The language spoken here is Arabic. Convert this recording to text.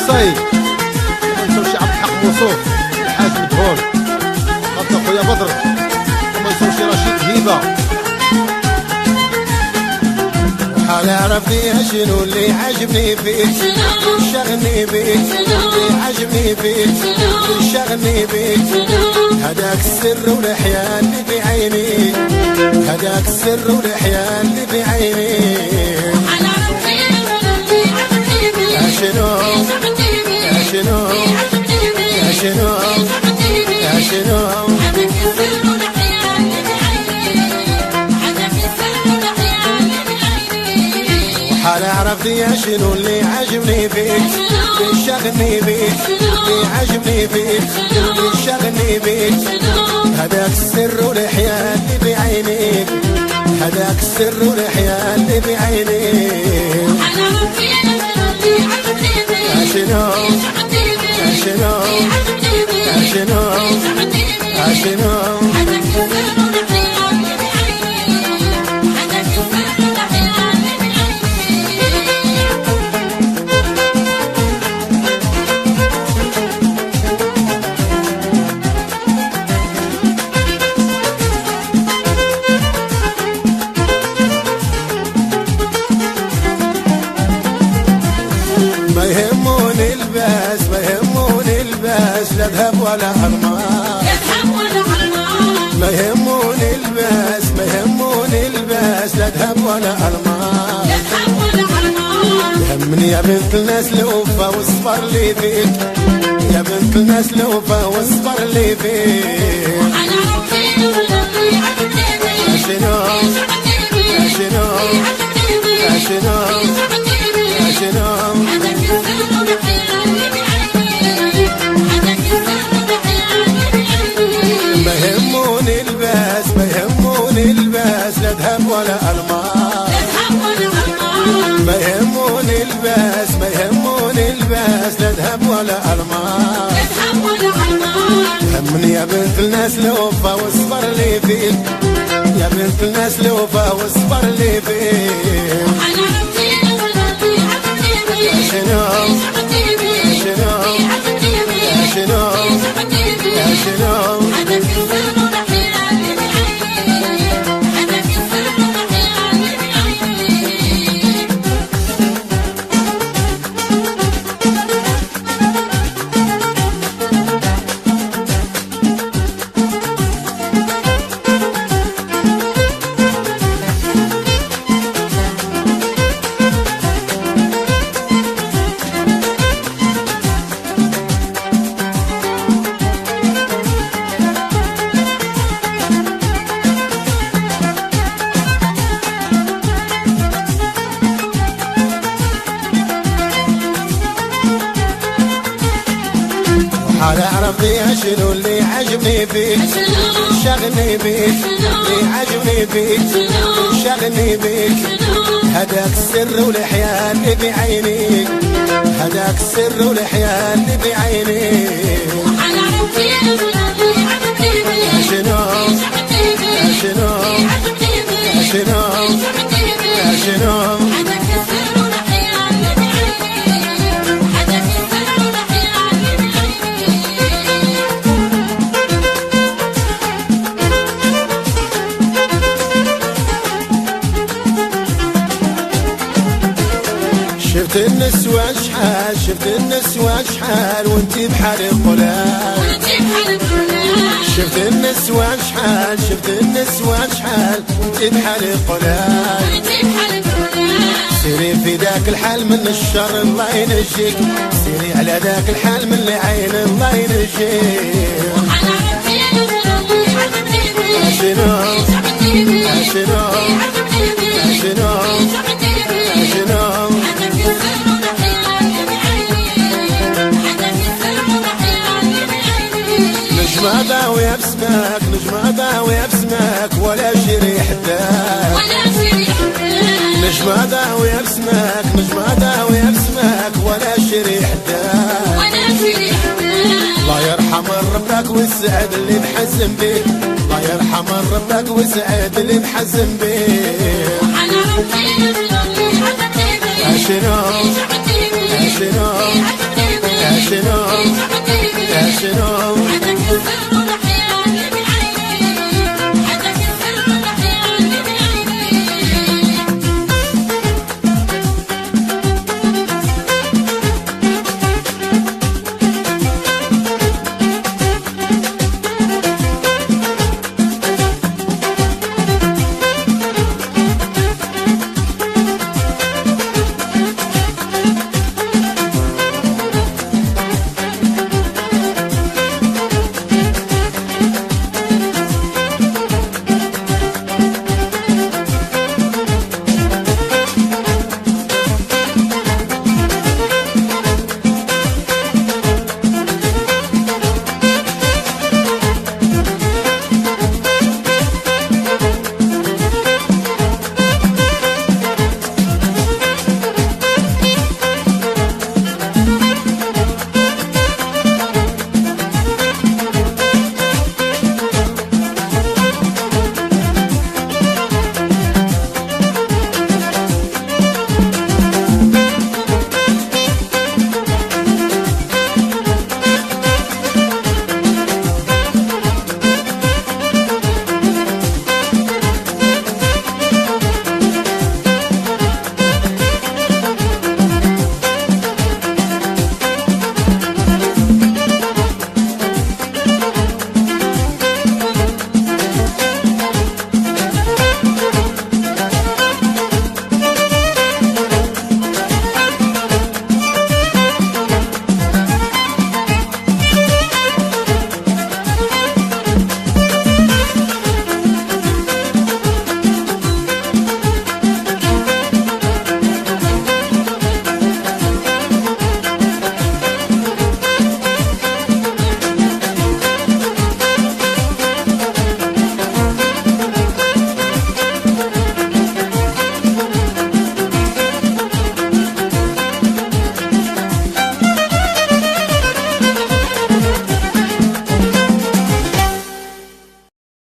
الصيد ما نساوش عبد الحق موصوف الحاج مدهون خاطر خويا بدر وما نساوش رشيد هيبه. حال عرف فيها شنو اللي عجبني فيك شغلني بيك اللي عجبني فيك شغلني بيك هداك السر والحياة اللي في عيني هداك السر والحياة اللي في عيني. يا شنو يا شنو يا شنو يا شنو حال عرفت يا شنو اللي عجبني فيك شغلني بيك اللي عجبني فيك شغلني بيك هداك السر والحياة اللي بعينيك هداك السر والحياة اللي بعينيك. يا شنو يا شنو يا شنو يا شنو ما يهموني الباس ما يهموني الباس لا ذهب ولا أرماس ما يهموني الباس ما يهموني الباس لا ذهب ولا أرماس يهمني يا بنت الناس الوفا واصبر لي فيك يا بنت الناس الوفا واصبر لي فيك. يا شنو يا شنو يا شنو يا شنو ما يهموني الباس ما يهموني الباس لا ذهب ولا ألماس ما يهموني الباس ما يهموني الباس لا ذهب ولا ألماس همني يا بنت الناس الوفا واصبر لي فيك يا بنت الناس الوفا واصبر لي فيك. يا شنو يا شنو يا شنو يا شنو حال عرفت يا شنو اللي عجبني فيك شغلني بيك اللي عجبني فيك شغلني بيك هداك السر والحياة اللي بعينيك هداك السر والحياة اللي بعينيك. يا شنو يا شنو يا شنو يا شنو شفت النسوة شحال شفت النسوة شحال وانتي بحال القلال شفت النسوة شحال شفت النسوة شحال وانتي بحال القلال سيري في ذاك الحال من الشر الله ينجيك سيري على ذاك الحال من العين الله ينجيك. يا شنو يا شنو يا شنو يا شنو نجمة ضاوية بسماك نجمة ضاوية بسماك ولا شي حداك نجمة ضاوية بسماك نجمة ضاوية بسماك ولا شي حداك الله يرحم ربك ويسعد اللي محزن بيك الله يرحم ربك ويسعد اللي محزن بيك. يا شنو يا شنو يا شنو